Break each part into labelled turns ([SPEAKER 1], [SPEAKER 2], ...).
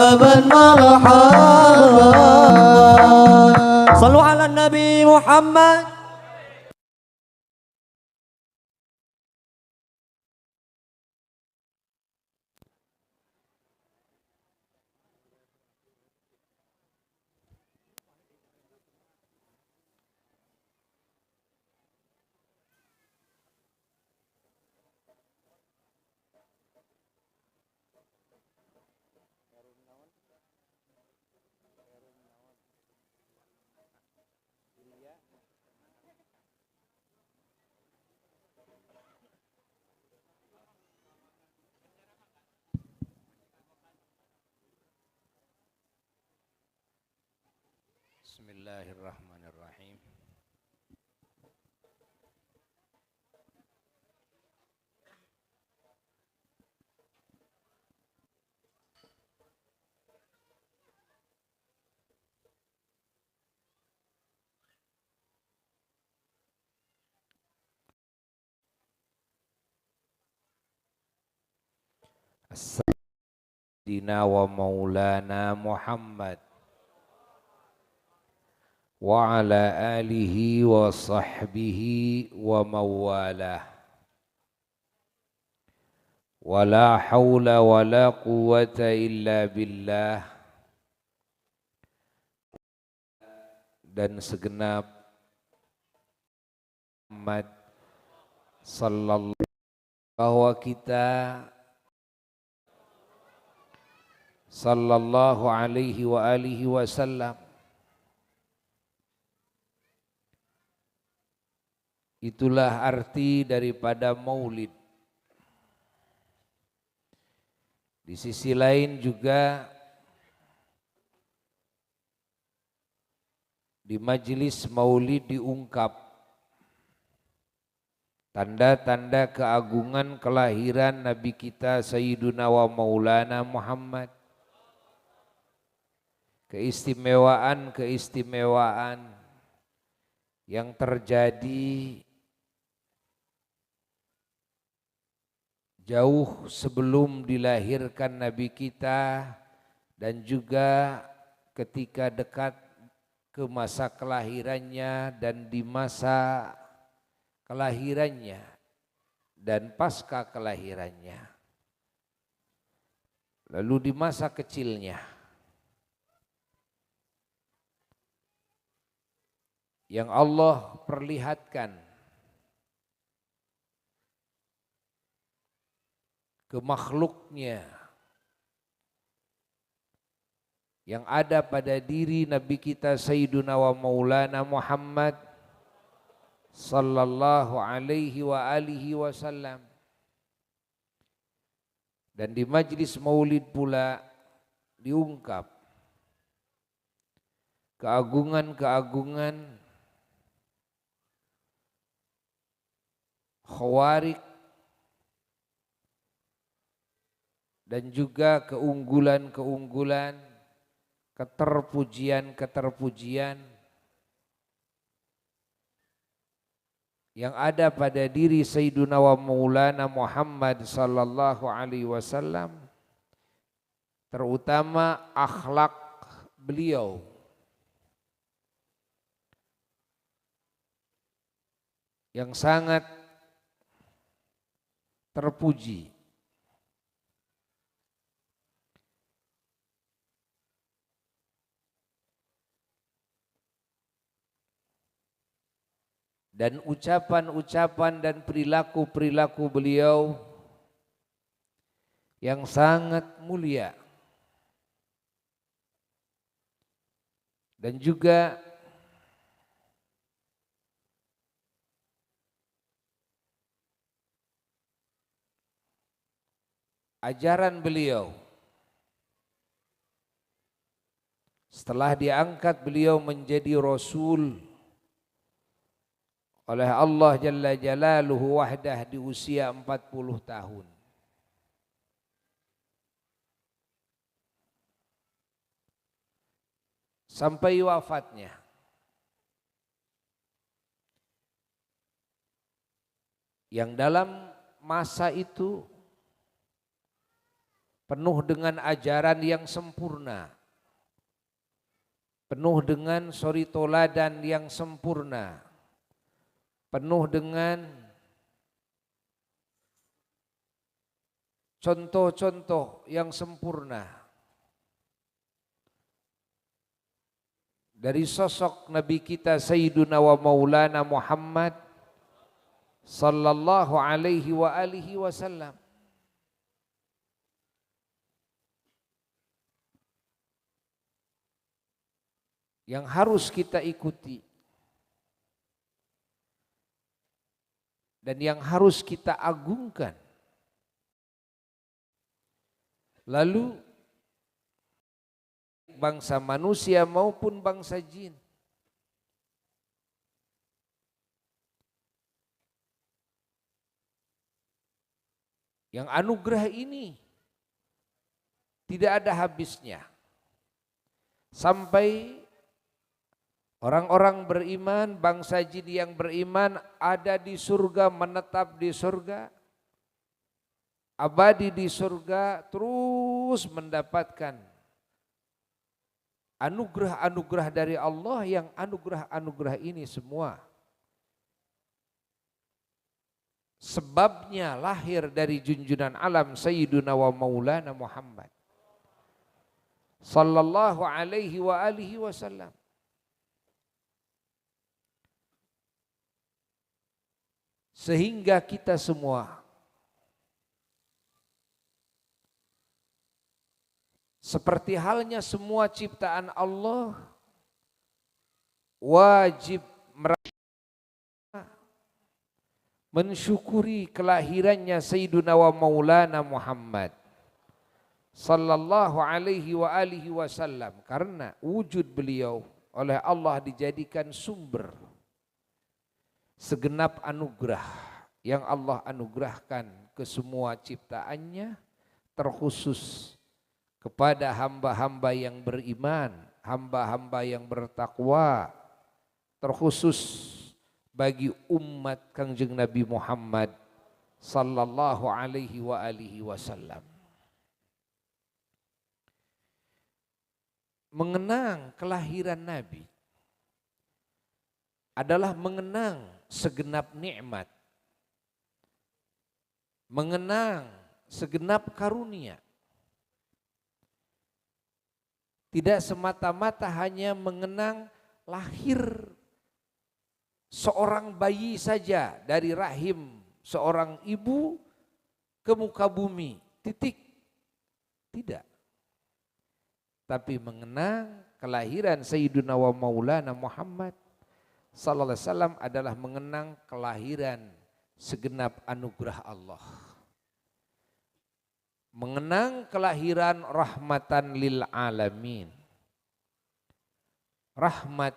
[SPEAKER 1] مرحبا مرحبا. صلوا على النبي محمد.
[SPEAKER 2] Bismillahirrahmanirrahim. Sayyidina wa maulana Muhammad wa ala alihi wa sahbihi wa mawalah. Wala hawla wala quwwata illa billah. Dan segenap Muhammad sallallahu bahwa kita sallallahu alaihi wa alihi wasallam itulah arti daripada maulid. Di sisi lain juga di majelis maulid diungkap tanda-tanda keagungan kelahiran Nabi kita Sayyiduna wa Maulana Muhammad. Keistimewaan-keistimewaan yang terjadi jauh sebelum dilahirkan Nabi kita dan juga ketika dekat ke masa kelahirannya dan di masa kelahirannya dan pasca kelahirannya, lalu di masa kecilnya yang Allah perlihatkan ke makhluknya yang ada pada diri Nabi kita Sayyiduna wa Maulana Muhammad sallallahu alaihi wa alihi wasallam. Dan di majlis maulid pula diungkap keagungan-keagungan Khawarik dan juga keunggulan-keunggulan, keterpujian-keterpujian yang ada pada diri Sayyiduna wa Maulana Muhammad sallallahu alaihi wasallam, terutama akhlak beliau yang sangat terpuji. Dan ucapan-ucapan dan perilaku-perilaku beliau yang sangat mulia. Dan juga ajaran beliau setelah diangkat beliau menjadi Rasul oleh Allah Jalla Jalaluhu wahdah di usia 40 tahun. Sampai wafatnya. Yang dalam masa itu penuh dengan ajaran yang sempurna, penuh dengan suri toladan yang sempurna, penuh dengan contoh-contoh yang sempurna dari sosok Nabi kita Sayyiduna wa Maulana Muhammad sallallahu alaihi wa alihi wasallam. Yang harus kita ikuti dan yang harus kita agungkan. Lalu bangsa manusia maupun bangsa jin, yang anugerah ini tidak ada habisnya sampai orang-orang beriman, bangsa jin yang beriman ada di surga, menetap di surga, abadi di surga, terus mendapatkan anugerah-anugerah dari Allah, yang anugerah-anugerah ini semua sebabnya lahir dari junjungan alam Sayyiduna wa Maulana Muhammad sallallahu alaihi wa alihi wasallam. Sehingga kita semua seperti halnya semua ciptaan Allah wajib mensyukuri kelahirannya Sayyiduna wa Maulana Muhammad sallallahu alaihi wa alihi wasallam, karena wujud beliau oleh Allah dijadikan sumber segenap anugerah yang Allah anugerahkan ke semua ciptaannya, terkhusus kepada hamba-hamba yang beriman, hamba-hamba yang bertakwa, terkhusus bagi umat Kangjeng Nabi Muhammad sallallahu alaihi wa alihi wasallam. Mengenang kelahiran Nabi adalah mengenang segenap nikmat, mengenang segenap karunia. Tidak semata-mata hanya mengenang lahir seorang bayi saja dari rahim seorang ibu ke muka bumi, titik. Tidak. Tapi mengenang kelahiran Sayyiduna wa Maulana Muhammad sallallahu alaihi wasallam adalah mengenang kelahiran segenap anugerah Allah. Mengenang kelahiran rahmatan lil alamin. Rahmat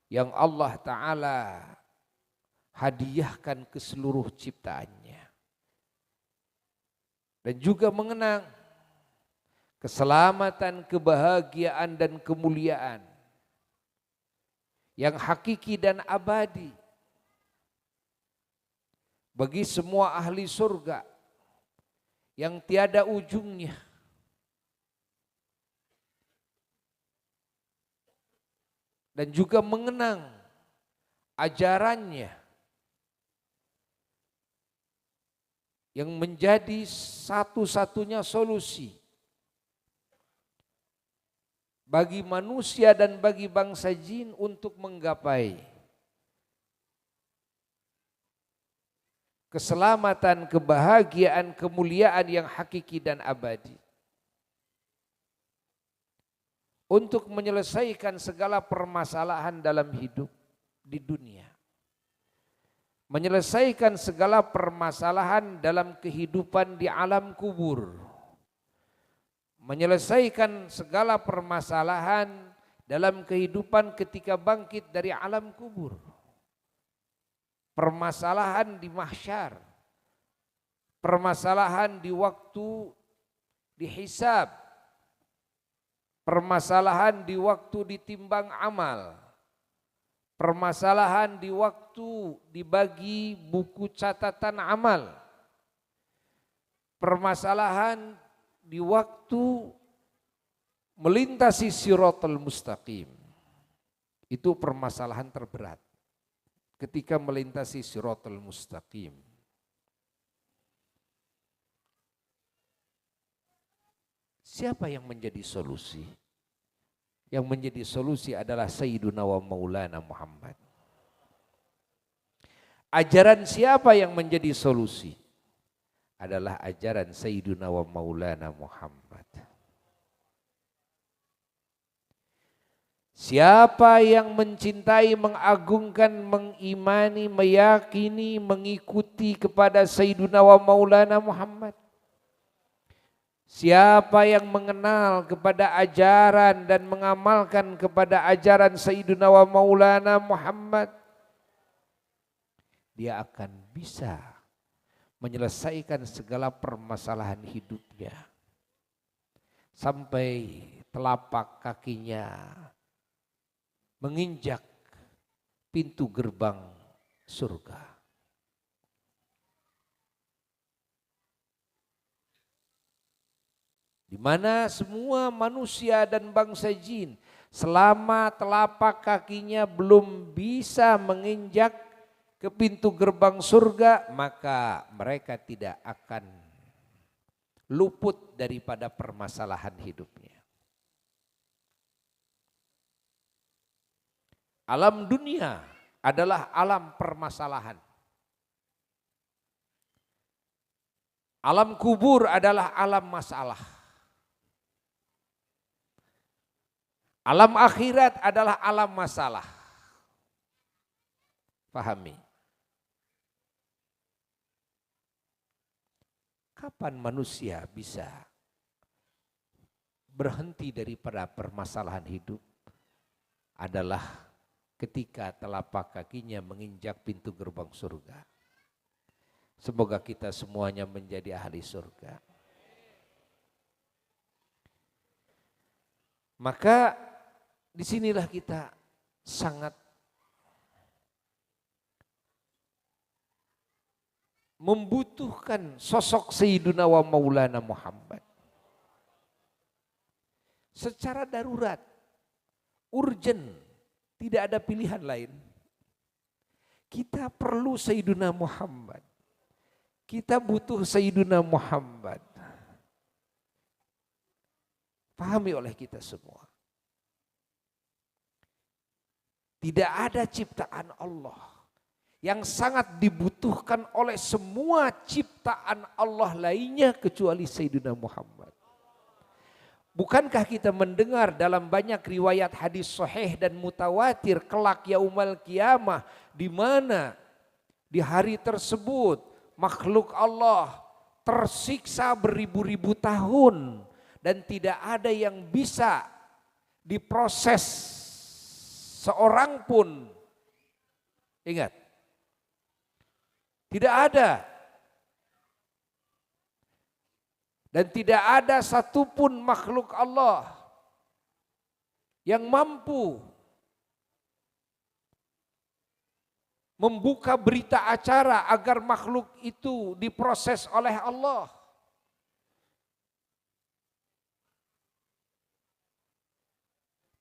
[SPEAKER 2] yang Allah Ta'ala hadiahkan ke seluruh ciptaannya. Dan juga mengenang keselamatan, kebahagiaan dan kemuliaan yang hakiki dan abadi bagi semua ahli surga yang tiada ujungnya. Dan juga mengenang ajarannya yang menjadi satu-satunya solusi bagi manusia dan bagi bangsa jin untuk menggapai keselamatan, kebahagiaan, kemuliaan yang hakiki dan abadi. Untuk menyelesaikan segala permasalahan dalam hidup di dunia. Menyelesaikan segala permasalahan dalam kehidupan di alam kubur. Menyelesaikan segala permasalahan dalam kehidupan ketika bangkit dari alam kubur. Permasalahan di mahsyar. Permasalahan di waktu dihisab. Permasalahan di waktu ditimbang amal, permasalahan di waktu dibagi buku catatan amal, permasalahan di waktu melintasi Shiratal Mustaqim. Itu permasalahan terberat. Ketika melintasi Shiratal Mustaqim. Siapa yang menjadi solusi? Yang menjadi solusi adalah Sayyiduna wa Maulana Muhammad. Ajaran siapa yang menjadi solusi? Adalah ajaran Sayyiduna wa Maulana Muhammad. Siapa yang mencintai, mengagungkan, mengimani, meyakini, mengikuti kepada Sayyiduna wa Maulana Muhammad. Siapa yang mengenal kepada ajaran dan mengamalkan kepada ajaran Sayyiduna wa Maulana Muhammad, dia akan bisa menyelesaikan segala permasalahan hidupnya. Sampai telapak kakinya menginjak pintu gerbang surga. Di mana semua manusia dan bangsa jin selama telapak kakinya belum bisa menginjak ke pintu gerbang surga, maka mereka tidak akan luput daripada permasalahan hidupnya. Alam dunia adalah alam permasalahan. Alam kubur adalah alam masalah. Alam akhirat adalah alam masalah. Pahami. Kapan manusia bisa berhenti daripada permasalahan hidup? Adalah ketika telapak kakinya menginjak pintu gerbang surga. Semoga kita semuanya menjadi ahli surga. Maka disinilah kita sangat membutuhkan sosok Sayyiduna wa Maulana Muhammad. Secara darurat, urgen, tidak ada pilihan lain. Kita perlu Sayyiduna Muhammad. Kita butuh Sayyiduna Muhammad. Pahami oleh kita semua. Tidak ada ciptaan Allah yang sangat dibutuhkan oleh semua ciptaan Allah lainnya kecuali Sayyidina Muhammad. Bukankah kita mendengar dalam banyak riwayat hadis sahih dan mutawatir kelak yaumal qiyamah, di mana di hari tersebut makhluk Allah tersiksa beribu-ribu tahun dan tidak ada yang bisa diproses seorang pun. Ingat, tidak ada. Dan tidak ada satupun makhluk Allah yang mampu membuka berita acara agar makhluk itu diproses oleh Allah.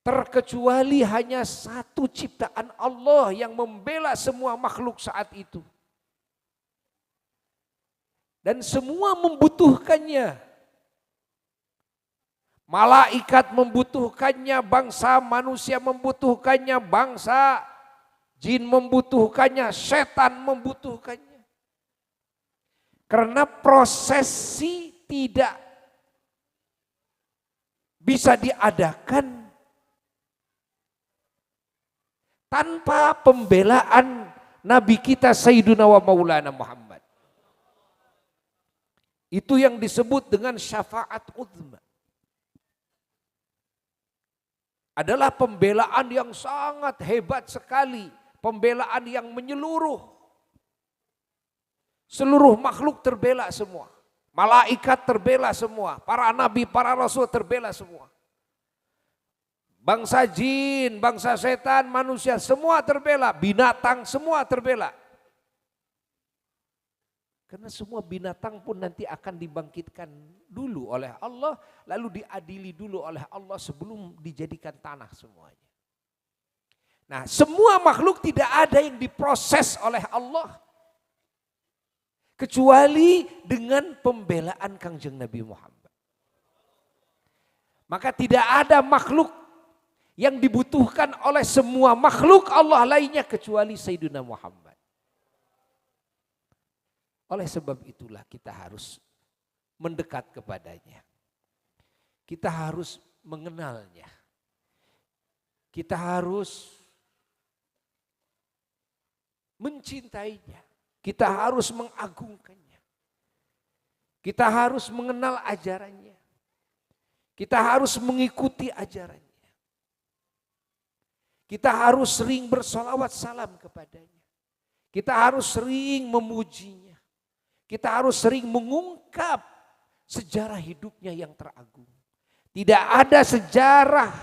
[SPEAKER 2] Terkecuali hanya satu ciptaan Allah yang membela semua makhluk saat itu. Dan semua membutuhkannya. Malaikat membutuhkannya, bangsa manusia membutuhkannya, bangsa jin membutuhkannya, setan membutuhkannya. Karena prosesi tidak bisa diadakan tanpa pembelaan Nabi kita Sayyiduna wa Maulana Muhammad. Itu yang disebut dengan syafaat uzma. Adalah pembelaan yang sangat hebat sekali. Pembelaan yang menyeluruh. Seluruh makhluk terbela semua. Malaikat terbela semua. Para nabi, para rasul terbela semua. Bangsa jin, bangsa setan, manusia semua terbela. Binatang semua terbela. Karena semua binatang pun nanti akan dibangkitkan dulu oleh Allah, lalu diadili dulu oleh Allah sebelum dijadikan tanah semuanya. Nah, semua makhluk tidak ada yang diproses oleh Allah kecuali dengan pembelaan Kangjeng Nabi Muhammad. Maka tidak ada makhluk yang dibutuhkan oleh semua makhluk Allah lainnya kecuali Sayyidina Muhammad. Oleh sebab itulah kita harus mendekat kepadanya. Kita harus mengenalnya. Kita harus mencintainya. Kita harus mengagungkannya. Kita harus mengenal ajarannya. Kita harus mengikuti ajarannya. Kita harus sering bersolawat salam kepadanya. Kita harus sering memujinya. Kita harus sering mengungkap sejarah hidupnya yang teragung. Tidak ada sejarah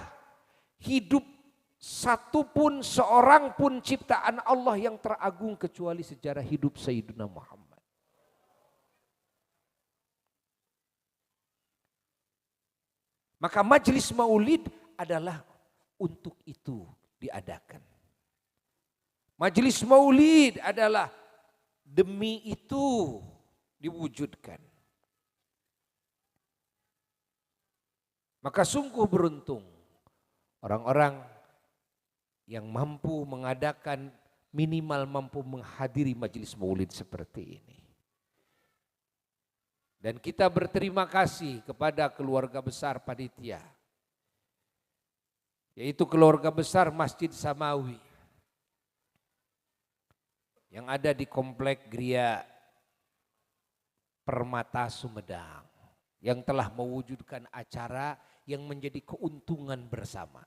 [SPEAKER 2] hidup satupun seorang pun ciptaan Allah yang teragung kecuali sejarah hidup Sayyidina Muhammad. Maka majelis maulid adalah untuk itu diadakan. Majelis maulid adalah demi itu diwujudkan. Maka sungguh beruntung orang-orang yang mampu mengadakan, minimal mampu menghadiri majelis maulid seperti ini. Dan kita berterima kasih kepada keluarga besar panitia, yaitu keluarga besar Masjid Samawi yang ada di Komplek Gria Permata Sumedang, yang telah mewujudkan acara yang menjadi keuntungan bersama.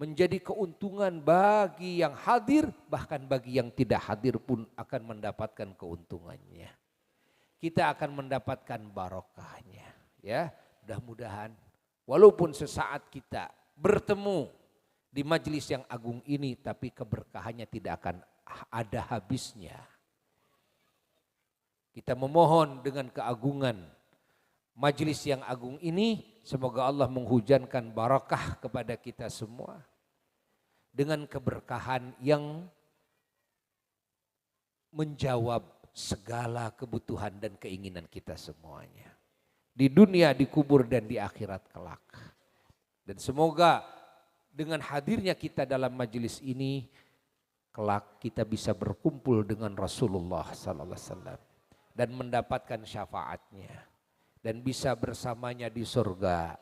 [SPEAKER 2] Menjadi keuntungan bagi yang hadir, bahkan bagi yang tidak hadir pun akan mendapatkan keuntungannya. Kita akan mendapatkan barokahnya, ya. Mudah-mudahan walaupun sesaat kita bertemu di majelis yang agung ini, tapi keberkahannya tidak akan ada habisnya. Kita memohon dengan keagungan majelis yang agung ini, semoga Allah menghujankan barakah kepada kita semua dengan keberkahan yang menjawab segala kebutuhan dan keinginan kita semuanya. Di dunia, di kubur, dan di akhirat kelak. Dan semoga dengan hadirnya kita dalam majelis ini, kelak kita bisa berkumpul dengan Rasulullah SAW dan mendapatkan syafaatnya dan bisa bersamanya di surga.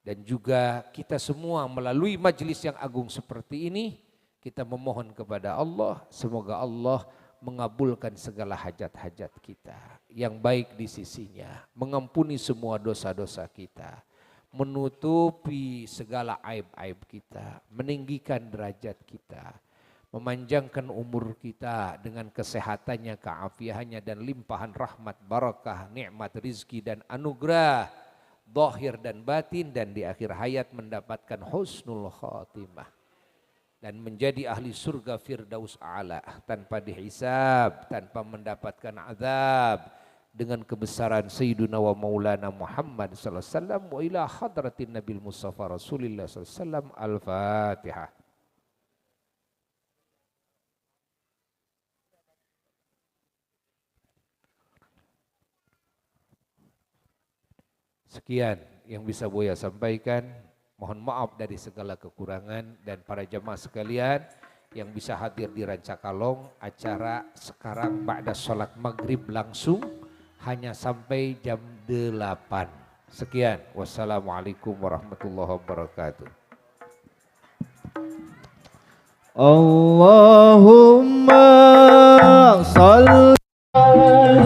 [SPEAKER 2] Dan juga kita semua melalui majelis yang agung seperti ini, kita memohon kepada Allah, semoga Allah mengabulkan segala hajat-hajat kita yang baik di sisinya, mengampuni semua dosa-dosa kita, menutupi segala aib-aib kita, meninggikan derajat kita, memanjangkan umur kita dengan kesehatannya, keafiahannya, dan limpahan rahmat, barakah, nikmat, rizki, dan anugerah zahir dan batin, dan di akhir hayat mendapatkan husnul khatimah dan menjadi ahli surga firdaus a'la tanpa dihisab, tanpa mendapatkan azab, dengan kebesaran Sayyiduna wa Maulana Muhammad sallallahu alaihi wasallam. Wa ila hadratin Nabil Mustafa Rasulillah sallallahu alaihi wasallam. Al-Fatihah. Sekian yang bisa Buya sampaikan. Mohon maaf dari segala kekurangan, dan para jemaah sekalian yang bisa hadir di Rancakalong, acara sekarang ba'da sholat maghrib langsung hanya sampai jam 8. Sekian. Wassalamualaikum warahmatullahi wabarakatuh.
[SPEAKER 1] Allahumma salli